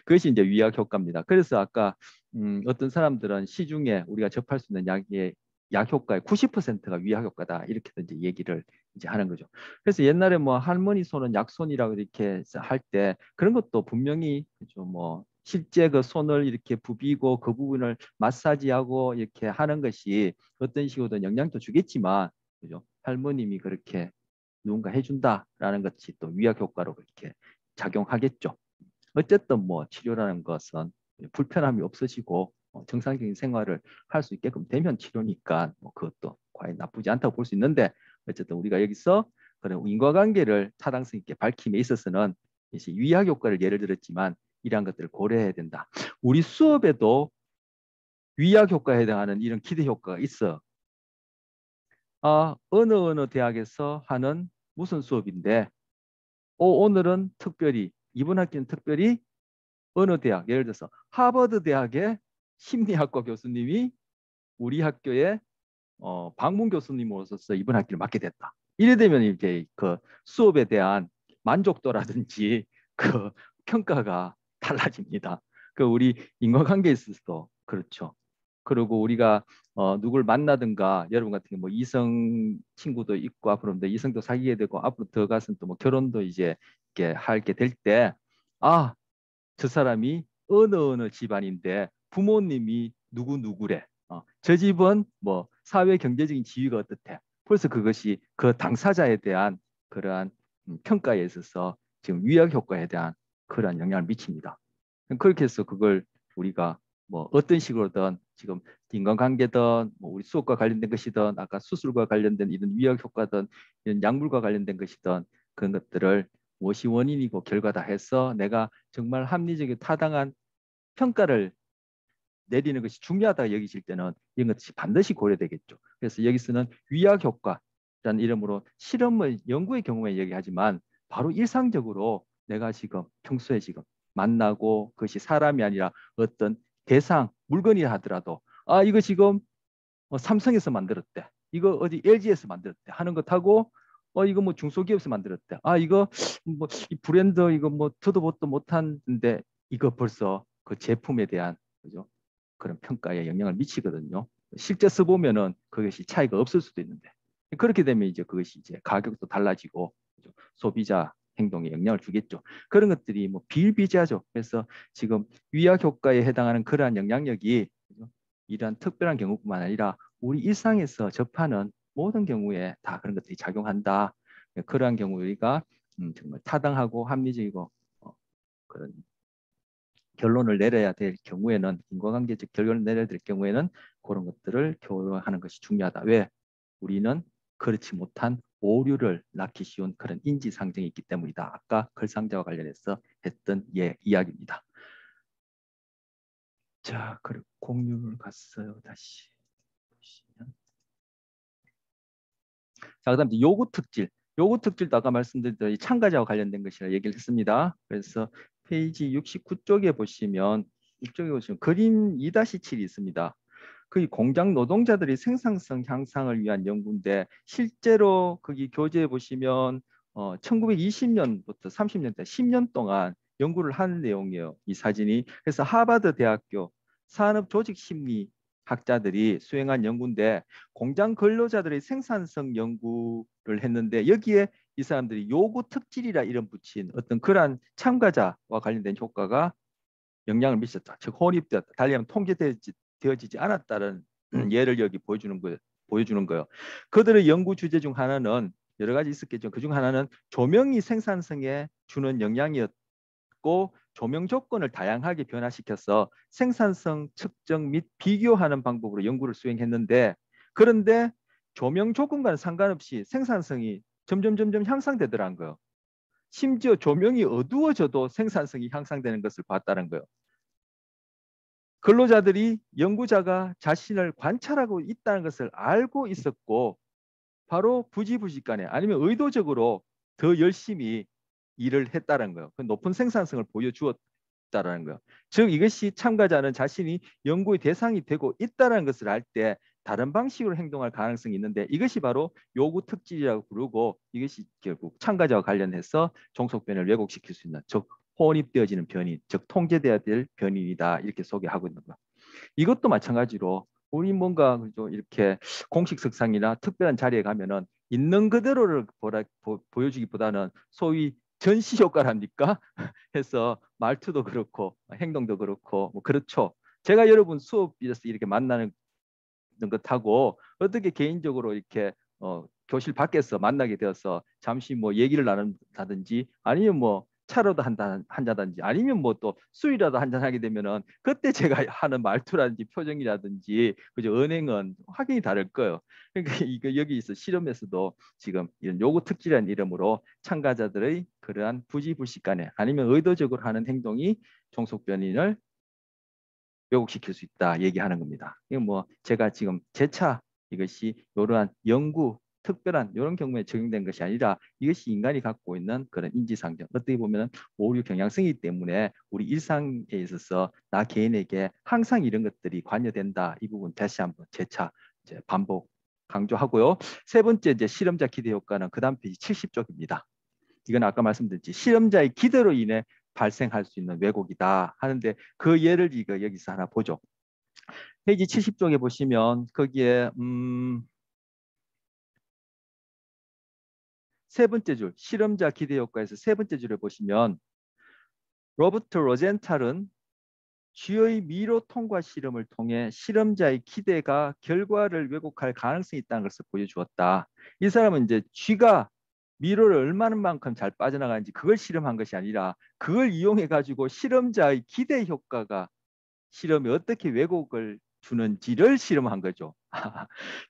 그것이 이제 위약 효과입니다. 그래서 아까 어떤 사람들은 시중에 우리가 접할 수 있는 약의 약 효과의 90%가 위약 효과다 이렇게 이제 얘기를 이제 하는 거죠. 그래서 옛날에 뭐 할머니 손은 약손이라고 이렇게 할 때 그런 것도 분명히 그죠, 뭐 실제 그 손을 이렇게 부비고 그 부분을 마사지하고 이렇게 하는 것이 어떤 식으로든 영향도 주겠지만, 그죠, 할머님이 그렇게 누군가 해준다라는 것이 또 위약 효과로 그렇게 작용하겠죠. 어쨌든 뭐 치료라는 것은 불편함이 없어지고 정상적인 생활을 할 수 있게끔 되면 치료니까 뭐 그것도 과연 나쁘지 않다고 볼 수 있는데, 어쨌든 우리가 여기서 그런 인과관계를 타당성 있게 밝힘에 있어서는 이제 위약 효과를 예를 들었지만 이러한 것들을 고려해야 된다. 우리 수업에도 위약 효과에 해당하는 이런 기대 효과가 있어. 어느 대학에서 하는 무슨 수업인데 오늘은 특별히 이번 학기는 특별히 어느 대학, 예를 들어서 하버드 대학의 심리학과 교수님이 우리 학교에 방문 교수님으로서 이번 학기를 맡게 됐다. 이래 되면 이제 그 수업에 대한 만족도라든지 그 평가가 달라집니다. 그 우리 인간관계에 있어서도 그렇죠. 그리고 우리가 누굴 만나든가, 여러분 같은 경우 뭐 이성 친구도 있고 앞으로 이성도 사귀게 되고 앞으로 더 가서는 또 뭐 결혼도 이제 이렇게 하게 될 때, 저 사람이 어느 집안인데 부모님이 누구래. 저 집은 뭐 사회 경제적인 지위가 어떻대. 벌써 그것이 그 당사자에 대한 그러한 평가에 있어서 지금 위약 효과에 대한 그러한 영향을 미칩니다. 그렇게 해서 그걸 우리가 뭐 어떤 식으로든 지금 인간관계든 뭐 우리 수업과 관련된 것이든 아까 수술과 관련된 이런 위약 효과든 이런 약물과 관련된 것이든 그런 것들을 무엇이 원인이고 결과다 해서 내가 정말 합리적이고 타당한 평가를 내리는 것이 중요하다 여기실 때는 이런 것이 반드시 고려되겠죠. 그래서 여기서는 위약 효과라는 이름으로 실험을 연구의 경우에 얘기하지만 바로 일상적으로 내가 지금 평소에 지금 만나고 그것이 사람이 아니라 어떤 대상 물건이라 하더라도 아 이거 지금 삼성에서 만들었대. 이거 어디 LG에서 만들었대 하는 것하고 이거 뭐 중소기업에서 만들었대. 아 이거 뭐 이 브랜드 이거 뭐 듣도 보도 못하는데 이거 벌써 그 제품에 대한 그죠? 그런 평가에 영향을 미치거든요. 실제 써보면은 그것이 차이가 없을 수도 있는데 그렇게 되면 이제 그것이 이제 가격도 달라지고 그죠? 소비자 행동에 영향을 주겠죠. 그런 것들이 뭐 비일비재하죠. 그래서 지금 위약 효과에 해당하는 그러한 영향력이 그죠? 이러한 특별한 경우뿐만 아니라 우리 일상에서 접하는 모든 경우에 다 그런 것들이 작용한다. 그러한 경우 우리가 정말 타당하고 합리적이고 그런 결론을 내려야 될 경우에는 인과관계적 결론을 내려야 될 경우에는 그런 것들을 교류하는 것이 중요하다. 왜? 우리는 그렇지 못한 오류를 낳기 쉬운 그런 인지상정이 있기 때문이다. 아까 글상자와 관련해서 했던 이야기입니다. 자, 그리고 공유를 갔어요. 다시 보시면. 자, 그다음 요구 특질. 요구 특질도 아까 말씀드렸던 참가자와 관련된 것이라 얘기를 했습니다. 그래서 페이지 69쪽에 보시면 이쪽에 보시면 그림 2-7이 있습니다. 그 공장 노동자들이 생산성 향상을 위한 연구인데 실제로 거기 교재에 보시면 1920년부터 30년대 10년 동안 연구를 한 내용이에요. 이 사진이. 그래서 하버드 대학교 산업조직심리 학자들이 수행한 연구인데 공장 근로자들의 생산성 연구를 했는데 여기에 이 사람들이 요구 특질이라 이름 붙인 어떤 그러한 참가자와 관련된 효과가 영향을 미쳤다. 즉 혼입되었다. 달리 하면 통제되어지지 않았다는 예를 여기 보여주는 거예요. 그들의 연구 주제 중 하나는 여러 가지 있었겠죠. 그중 하나는 조명이 생산성에 주는 영향이었고 조명 조건을 다양하게 변화시켜서 생산성 측정 및 비교하는 방법으로 연구를 수행했는데 그런데 조명 조건과는 상관없이 생산성이 점점 향상되더라는 거예요. 심지어 조명이 어두워져도 생산성이 향상되는 것을 봤다는 거예요. 근로자들이 연구자가 자신을 관찰하고 있다는 것을 알고 있었고 바로 부지불식간에 아니면 의도적으로 더 열심히 일을 했다는 거예요. 그 높은 생산성을 보여주었다는 거예요. 즉 이것이 참가자는 자신이 연구의 대상이 되고 있다는 것을 알 때 다른 방식으로 행동할 가능성이 있는데 이것이 바로 요구 특질이라고 부르고 이것이 결국 참가자와 관련해서 종속변을 왜곡시킬 수 있는 즉 혼입되어지는 변인, 즉 통제돼야 될 변인이다 이렇게 소개하고 있는 거예요. 이것도 마찬가지로 우리 뭔가 이렇게 공식 석상이나 특별한 자리에 가면은 있는 그대로를 보여주기보다는 소위 전시 효과랍니까? 해서 말투도 그렇고 행동도 그렇고 뭐 그렇죠. 제가 여러분 수업에서 이렇게 만나는 것하고 어떻게 개인적으로 이렇게 교실 밖에서 만나게 되어서 잠시 뭐 얘기를 나눈다든지 아니면 뭐 차라도 한다든지 아니면 뭐 또 술이라도 한잔 하게 되면은 그때 제가 하는 말투라든지 표정이라든지 그죠 언행은 확연히 다를 거예요. 그러니까 이거 여기 있어 실험에서도 지금 이런 요구 특질이라는 이름으로 참가자들의 그러한 부지불식간에 아니면 의도적으로 하는 행동이 종속변인을 왜곡시킬 수 있다 얘기하는 겁니다. 이건 뭐 제가 지금 재차 이것이 이러한 연구 특별한 이런 경우에 적용된 것이 아니라 이것이 인간이 갖고 있는 그런 인지상정 어떻게 보면 오류 경향성이기 때문에 우리 일상에 있어서 나 개인에게 항상 이런 것들이 관여된다 이 부분 다시 한번 재차 이제 반복 강조하고요. 세 번째 이제 실험자 기대 효과는 그 다음 페이지 70쪽입니다. 이건 아까 말씀드렸지 실험자의 기대로 인해 발생할 수 있는 왜곡이다 하는데 그 예를 이거 여기서 하나 보죠. 페이지 70쪽에 보시면 거기에 세 번째 줄 실험자 기대 효과에서 세 번째 줄에 보시면 로버트 로젠탈은 쥐의 미로 통과 실험을 통해 실험자의 기대가 결과를 왜곡할 가능성이 있다는 것을 보여주었다. 이 사람은 이제 쥐가 미로를 얼마만큼 잘 빠져나가는지 그걸 실험한 것이 아니라 그걸 이용해 가지고 실험자의 기대 효과가 실험이 어떻게 왜곡을 주는지를 실험한 거죠.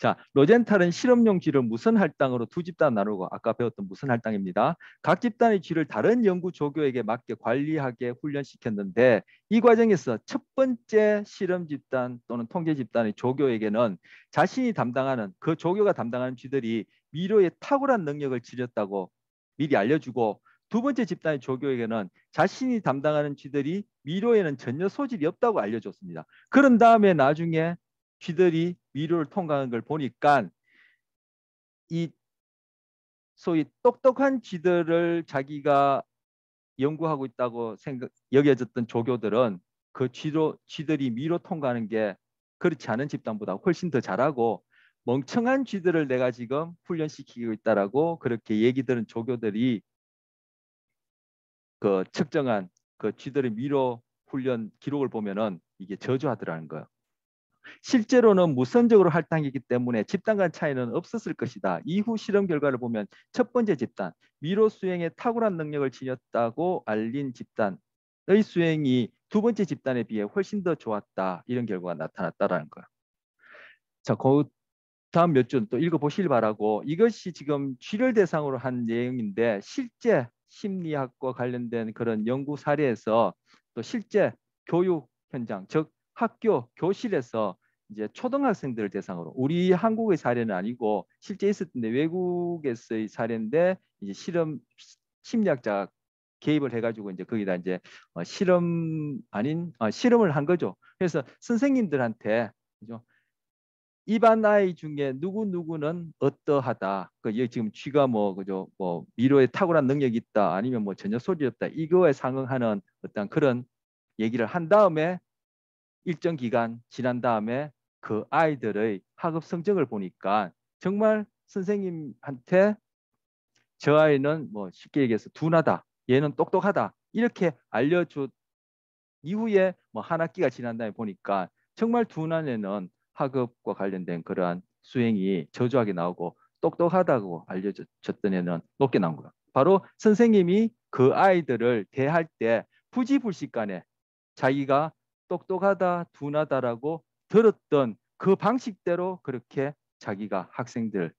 자, 로젠탈은 실험용 쥐를 무선 할당으로 두 집단 나누고 아까 배웠던 무선 할당입니다. 각 집단의 쥐를 다른 연구 조교에게 맡겨 관리하게 훈련시켰는데 이 과정에서 첫 번째 실험 집단 또는 통제 집단의 조교에게는 자신이 담당하는 그 조교가 담당하는 쥐들이 미로에 탁월한 능력을 지녔다고 미리 알려주고 두 번째 집단의 조교에게는 자신이 담당하는 쥐들이 미로에는 전혀 소질이 없다고 알려줬습니다. 그런 다음에 나중에 쥐들이 미로를 통과하는 걸 보니까 이 소위 똑똑한 쥐들을 자기가 연구하고 있다고 여겨졌던 조교들은 그 쥐들이 미로 통과하는 게 그렇지 않은 집단보다 훨씬 더 잘하고 멍청한 쥐들을 내가 지금 훈련시키고 있다라고 그렇게 얘기 들은 조교들이 그 측정한 그 쥐들의 미로 훈련 기록을 보면은 이게 저조하더라는 거예요. 실제로는 무선적으로 할당이기 때문에 집단 간 차이는 없었을 것이다. 이후 실험 결과를 보면 첫 번째 집단, 미로 수행에 탁월한 능력을 지녔다고 알린 집단의 수행이 두 번째 집단에 비해 훨씬 더 좋았다. 이런 결과가 나타났다라는 거예요. 자, 그 다음 몇 줄 또 읽어보시길 바라고 이것이 지금 쥐를 대상으로 한 내용인데 실제 심리학과 관련된 그런 연구 사례에서 또 실제 교육 현장, 즉 학교 교실에서 이제 초등학생들을 대상으로 우리 한국의 사례는 아니고 실제 있었는데 외국에서의 사례인데 이제 실험 심리학자 개입을 해가지고 이제 거기다 이제 실험 아닌 실험을 한 거죠. 그래서 선생님들한테 그죠? 이반 아이 중에 누구 누구는 어떠하다. 그 지금 쥐가 뭐 그죠? 뭐 미로에 탁월한 능력이 있다. 아니면 뭐 전혀 소질이 없다. 이거에 상응하는 어떤 그런 얘기를 한 다음에 일정 기간 지난 다음에 그 아이들의 학업 성적을 보니까 정말 선생님한테 저 아이는 뭐 쉽게 얘기해서 둔하다. 얘는 똑똑하다. 이렇게 알려준 이후에 뭐 한 학기가 지난 다음에 보니까 정말 둔한 애는 학업과 관련된 그러한 수행이 저조하게 나오고 똑똑하다고 알려졌던 애는 높게 나온 거야. 바로 선생님이 그 아이들을 대할 때 부지불식간에 자기가 똑똑하다, 둔하다라고 들었던 그 방식대로 그렇게 자기가 학생들을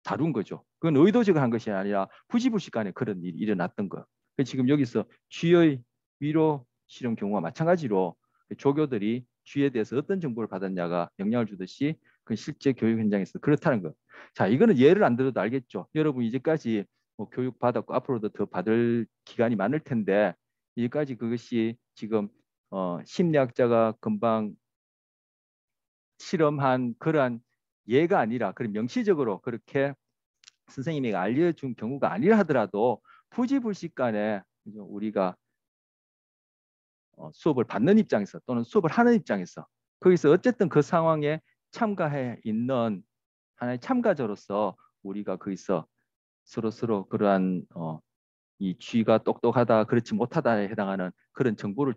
다룬 거죠. 그건 의도적으로 한 것이 아니라 부지불식간에 그런 일이 일어났던 거예요. 지금 여기서 쥐의 위로 실험 경우와 마찬가지로 조교들이 쥐에 대해서 어떤 정보를 받았냐가 영향을 주듯이 그 실제 교육 현장에서 그렇다는 거예요. 자, 이거는 예를 안 들어도 알겠죠. 여러분 이제까지 뭐 교육 받았고 앞으로도 더 받을 기간이 많을 텐데 이제까지 그것이 지금 심리학자가 금방 실험한 그러한 예가 아니라 그런 명시적으로 그렇게 선생님이 알려준 경우가 아니라 하더라도 부지불식간에 우리가 수업을 받는 입장에서 또는 수업을 하는 입장에서 거기서 어쨌든 그 상황에 참가해 있는 하나의 참가자로서 우리가 거기서 서로 그러한 이 쥐가 똑똑하다 그렇지 못하다에 해당하는 그런 정보를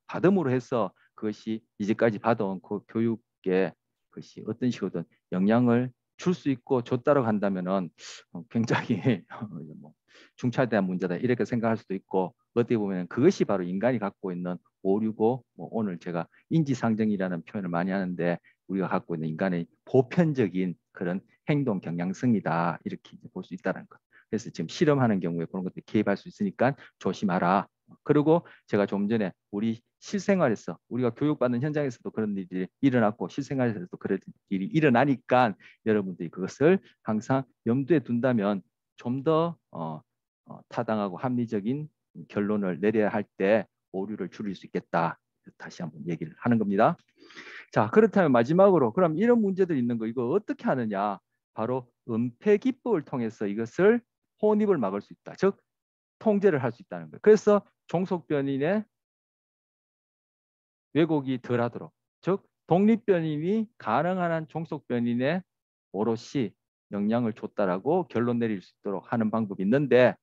받음으로 해서 그것이 이제까지 받아온 그 교육에 그것이 어떤 식으로든 영향을 줄 수 있고 줬다고 한다면은 굉장히 뭐 중차대한 문제다 이렇게 생각할 수도 있고 어떻게 보면 그것이 바로 인간이 갖고 있는 오류고 뭐 오늘 제가 인지상정이라는 표현을 많이 하는데 우리가 갖고 있는 인간의 보편적인 그런 행동 경향성이다 이렇게 볼 수 있다는 것. 그래서 지금 실험하는 경우에 그런 것들 개입할 수 있으니까 조심하라. 그리고 제가 좀 전에 우리 실생활에서 우리가 교육받는 현장에서도 그런 일이 일어났고 실생활에서도 그런 일이 일어나니까 여러분들이 그것을 항상 염두에 둔다면 좀 더 타당하고 합리적인 결론을 내려야 할 때 오류를 줄일 수 있겠다. 다시 한번 얘기를 하는 겁니다. 자, 그렇다면 마지막으로 그럼 이런 문제들이 있는 거 이거 어떻게 하느냐? 바로 은폐 기법을 통해서 이것을 혼입을 막을 수 있다. 즉 통제를 할 수 있다는 거예요. 그래서 종속변인의 왜곡이 덜하도록 즉 독립변인이 가능한 한 종속변인의 오롯이 영향을 줬다라고 결론 내릴 수 있도록 하는 방법이 있는데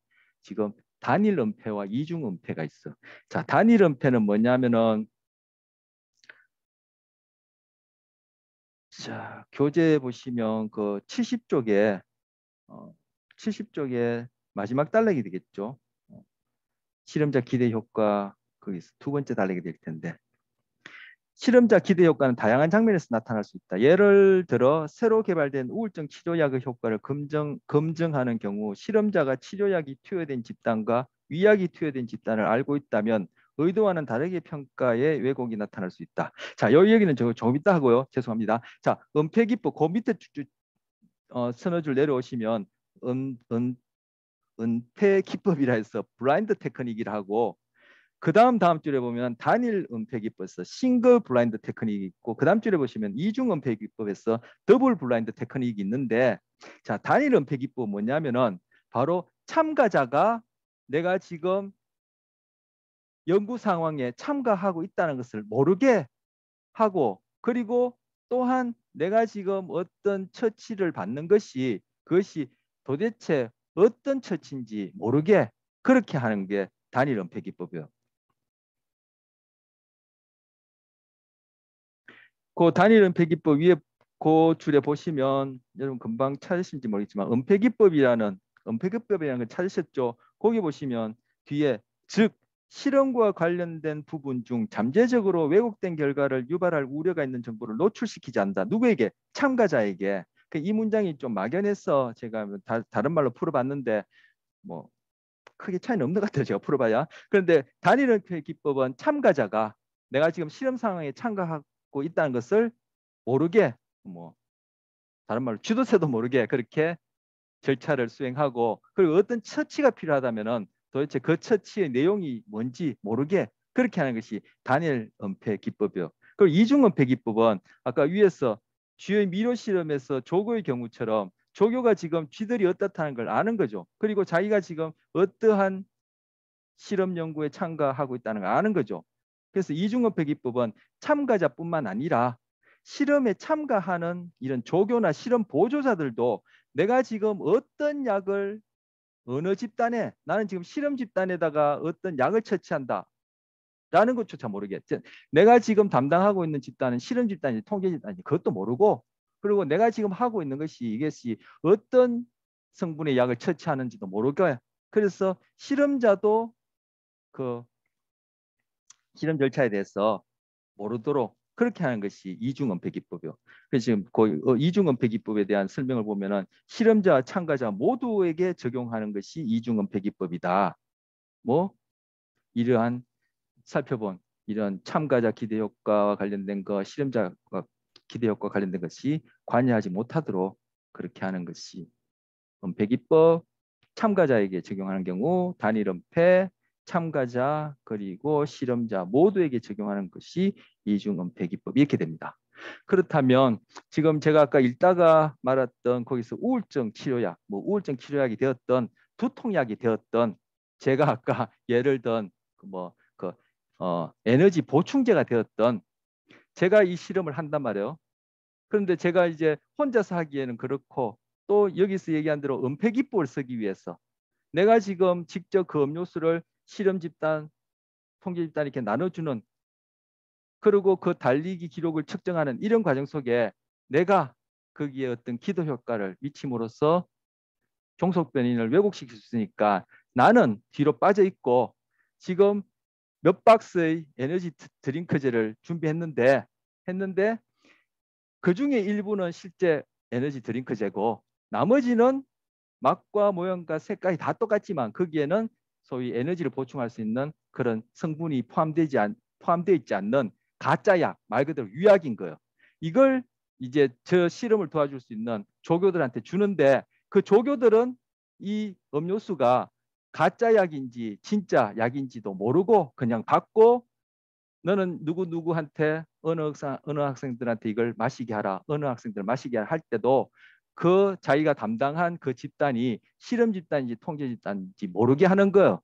지금 단일 은폐와 이중 은폐가 있어. 자, 단일 은폐는 뭐냐면은 자, 교재 보시면 그 70쪽에 70쪽에 마지막 단락이 되겠죠. 실험자 기대 효과 거기서 두 번째 단락이 될 텐데 실험자 기대 효과는 다양한 장면에서 나타날 수 있다. 예를 들어 새로 개발된 우울증 치료약의 효과를 검증하는 경우 실험자가 치료약이 투여된 집단과 위약이 투여된 집단을 알고 있다면 의도와는 다르게 평가의 왜곡이 나타날 수 있다. 자, 이 얘기는 저 조금 이따 하고요. 죄송합니다. 자, 은폐기법 그 밑에 서너 줄 내려오시면 은폐기법이라 해서 블라인드 테크닉이라 하고 그 다음 줄에 보면 단일 은폐 기법에서 싱글 블라인드 테크닉이 있고 그 다음 줄에 보시면 이중 은폐 기법에서 더블 블라인드 테크닉이 있는데 자, 단일 은폐 기법 뭐냐면은 바로 참가자가 내가 지금 연구 상황에 참가하고 있다는 것을 모르게 하고 그리고 또한 내가 지금 어떤 처치를 받는 것이 그것이 도대체 어떤 처치인지 모르게 그렇게 하는 게 단일 은폐 기법이에요. 그 단일 은폐기법 위에 그 줄에 보시면 여러분 금방 찾으실지 모르겠지만 은폐기법이라는 걸 찾으셨죠? 거기 보시면 뒤에 즉 실험과 관련된 부분 중 잠재적으로 왜곡된 결과를 유발할 우려가 있는 정보를 노출시키지 않는다. 누구에게? 참가자에게. 이 문장이 좀 막연해서 제가 다른 말로 풀어봤는데 뭐 크게 차이는 없는 것 같아요. 제가 풀어봐야. 그런데 단일 은폐 기법은 참가자가 내가 지금 실험 상황에 참가하고 있다는 것을 모르게 뭐 다른 말로 쥐도새도 모르게 그렇게 절차를 수행하고 그리고 어떤 처치가 필요하다면은 도대체 그 처치의 내용이 뭔지 모르게 그렇게 하는 것이 단일 은폐 기법이요. 그리고 이중 은폐 기법은 아까 위에서 쥐의 미로 실험에서 조교의 경우처럼 조교가 지금 쥐들이 어떻다는 걸 아는 거죠. 그리고 자기가 지금 어떠한 실험 연구에 참가하고 있다는 걸 아는 거죠. 그래서 이중은폐 기법은 참가자뿐만 아니라 실험에 참가하는 이런 조교나 실험 보조자들도 내가 지금 어떤 약을 어느 집단에 나는 지금 실험 집단에다가 어떤 약을 처치한다. 라는 것조차 모르겠지. 내가 지금 담당하고 있는 집단은 실험 집단인지 통계 집단인지 그것도 모르고 그리고 내가 지금 하고 있는 것이 이것이 어떤 성분의 약을 처치하는지도 모르고 그래서 실험자도 그 실험 절차에 대해서 모르도록 그렇게 하는 것이 이중은폐 기법이요. 그래서 지금 그 이중은폐 기법에 대한 설명을 보면은 실험자와 참가자 모두에게 적용하는 것이 이중은폐 기법이다. 뭐 이러한 살펴본 이런 참가자 기대 효과와 관련된 거, 실험자 기대 효과 관련된 것이 관여하지 못하도록 그렇게 하는 것이 은폐 기법. 참가자에게 적용하는 경우 단일 은폐, 참가자 그리고 실험자 모두에게 적용하는 것이 이중 은폐 기법 이렇게 됩니다. 그렇다면 지금 제가 아까 읽다가 말했던 거기서 우울증 치료약, 뭐 우울증 치료약이 되었던 두통약이 되었던 제가 아까 예를 든 에너지 보충제가 되었던 제가 이 실험을 한단 말이에요. 그런데 제가 이제 혼자서 하기에는 그렇고 또 여기서 얘기한 대로 은폐 기법을 쓰기 위해서 내가 지금 직접 그 음료수를 실험 집단, 통계 집단 이렇게 나눠주는 그리고 그 달리기 기록을 측정하는 이런 과정 속에 내가 거기에 어떤 기도 효과를 미침으로써 종속 변인을 왜곡시킬 수 있으니까 나는 뒤로 빠져 있고 지금 몇 박스의 에너지 드링크제를 준비했는데 그 중에 일부는 실제 에너지 드링크제고 나머지는 맛과 모양과 색깔이 다 똑같지만 거기에는 소위 에너지를 보충할 수 있는 그런 성분이 포함되어 있지 않는 가짜 약, 말 그대로 유약인 거예요. 이걸 이제 저 실험을 도와줄 수 있는 조교들한테 주는데 그 조교들은 이 음료수가 가짜 약인지 진짜 약인지도 모르고 그냥 받고 너는 누구누구한테 어느 학생들한테 이걸 마시게 하라. 어느 학생들 마시게 하라 할 때도 그 자기가 담당한 그 집단이 실험 집단인지 통제 집단인지 모르게 하는 거예요.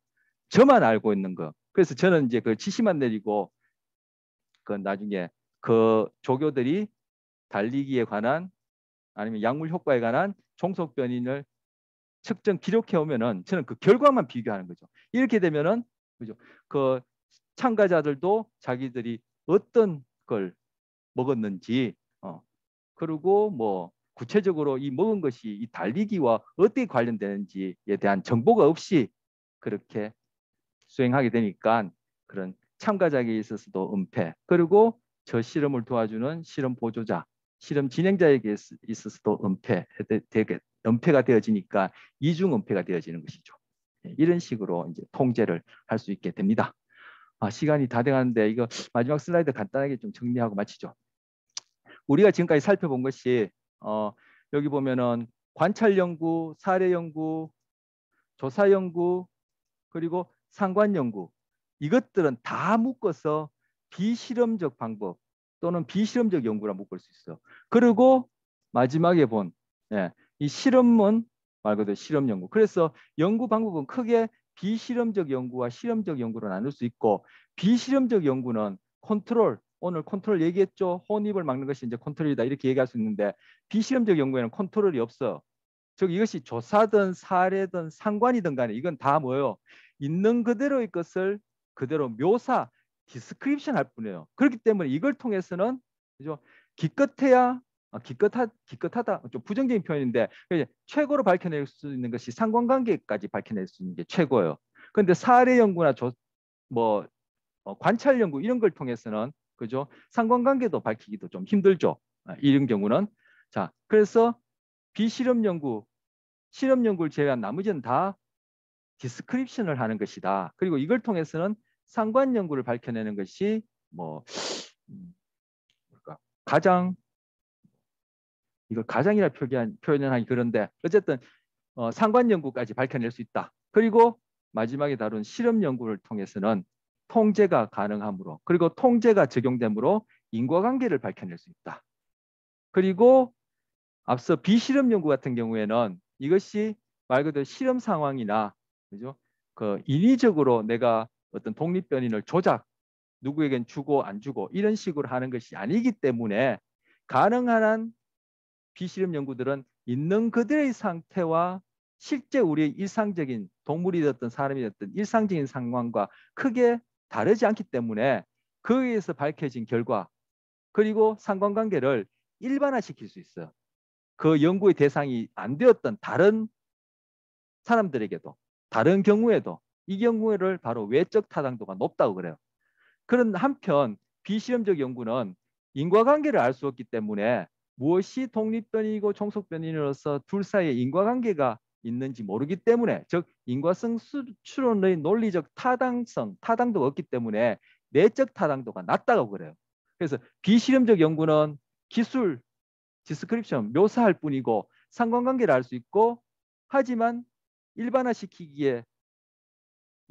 저만 알고 있는 거. 그래서 저는 이제 그 지시만 내리고 그 나중에 그 조교들이 달리기에 관한 아니면 약물 효과에 관한 종속 변인을 측정 기록해 오면은 저는 그 결과만 비교하는 거죠. 이렇게 되면은 그죠? 그 참가자들도 자기들이 어떤 걸 먹었는지 그리고 뭐 구체적으로 이 먹은 것이 이 달리기와 어떻게 관련되는지에 대한 정보가 없이 그렇게 수행하게 되니까 그런 참가자에게 있어서도 은폐, 그리고 저 실험을 도와주는 실험 보조자, 실험 진행자에게 있어서도 은폐가 되어지니까 이중 은폐가 되어지는 것이죠. 이런 식으로 이제 통제를 할 수 있게 됩니다. 시간이 다 돼가는데 이거 마지막 슬라이드 간단하게 좀 정리하고 마치죠. 우리가 지금까지 살펴본 것이 여기 보면은 관찰 연구, 사례 연구, 조사 연구, 그리고 상관 연구, 이것들은 다 묶어서 비실험적 방법 또는 비실험적 연구라 묶을 수 있어요. 그리고 마지막에 본 이 실험은 말 그대로 실험 연구. 그래서 연구 방법은 크게 비실험적 연구와 실험적 연구로 나눌 수 있고, 비실험적 연구는 컨트롤, 오늘 컨트롤 얘기했죠. 혼입을 막는 것이 이제 컨트롤이다 이렇게 얘기할 수 있는데, 비실험적 연구에는 컨트롤이 없어요. 즉 이것이 조사든 사례든 상관이든 간에 이건 다 뭐예요? 있는 그대로의 것을 그대로 묘사, 디스크립션 할 뿐이에요. 그렇기 때문에 이걸 통해서는 그죠? 기껏해야 기껏하다 좀 부정적인 표현인데 최고로 밝혀낼 수 있는 것이 상관관계까지 밝혀낼 수 있는 게 최고예요. 그런데 사례 연구나 뭐 관찰 연구 이런 걸 통해서는 그죠? 상관관계도 밝히기도 좀 힘들죠. 이런 경우는 자 그래서 비실험 연구, 실험 연구를 제외한 나머지는 다 디스크립션을 하는 것이다. 그리고 이걸 통해서는 상관 연구를 밝혀내는 것이 뭐 가장 이걸 가장이라 표현하기 그런데 어쨌든 상관 연구까지 밝혀낼 수 있다. 그리고 마지막에 다룬 실험 연구를 통해서는 통제가 가능하므로, 그리고 통제가 적용되므로 인과관계를 밝혀낼 수 있다. 그리고 앞서 비실험 연구 같은 경우에는 이것이 말 그대로 실험 상황이나 그죠? 그 인위적으로 내가 어떤 독립변이를 누구에겐 주고 안 주고 이런 식으로 하는 것이 아니기 때문에 가능한 한 비실험 연구들은 있는 그들의 상태와 실제 우리의 일상적인 동물이 됐든 사람이 됐든 일상적인 상황과 크게 다르지 않기 때문에 그에 의해서 밝혀진 결과 그리고 상관관계를 일반화시킬 수 있어요. 그 연구의 대상이 안 되었던 다른 사람들에게도 다른 경우에도 이 경우를 바로 외적 타당도가 높다고 그래요. 그런 한편 비실험적 연구는 인과관계를 알 수 없기 때문에 무엇이 독립변이고 종속변이로서 둘 사이에 인과관계가 있는지 모르기 때문에, 즉 인과성 추론의 논리적 타당도가 없기 때문에 내적 타당도가 낮다고 그래요. 그래서 비실험적 연구는 기술, 디스크립션, 묘사할 뿐이고 상관관계를 알 수 있고, 하지만 일반화시키기에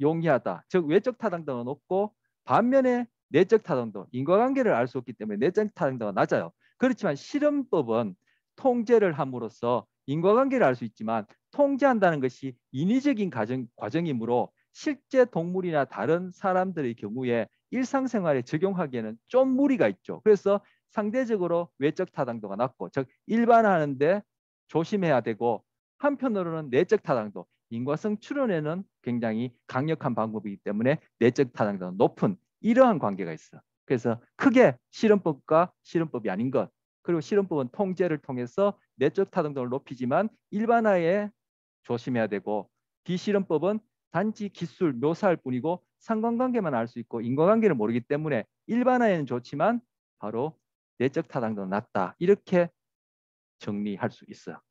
용이하다. 즉 외적 타당도가 높고, 반면에 내적 타당도, 인과관계를 알 수 없기 때문에 내적 타당도가 낮아요. 그렇지만 실험법은 통제를 함으로써 인과관계를 알 수 있지만 통제한다는 것이 인위적인 과정이므로 실제 동물이나 다른 사람들의 경우에 일상생활에 적용하기에는 좀 무리가 있죠. 그래서 상대적으로 외적 타당도가 낮고, 즉 일반화하는데 조심해야 되고, 한편으로는 내적 타당도, 인과성 추론에는 굉장히 강력한 방법이기 때문에 내적 타당도가 높은 이러한 관계가 있어. 그래서 크게 실험법과 실험법이 아닌 것, 그리고 실험법은 통제를 통해서 내적 타당도를 높이지만 일반화에 조심해야 되고, 비실험법은 단지 기술 묘사할 뿐이고 상관관계만 알 수 있고 인과관계를 모르기 때문에 일반화에는 좋지만 바로 내적 타당도는 낮다. 이렇게 정리할 수 있어요.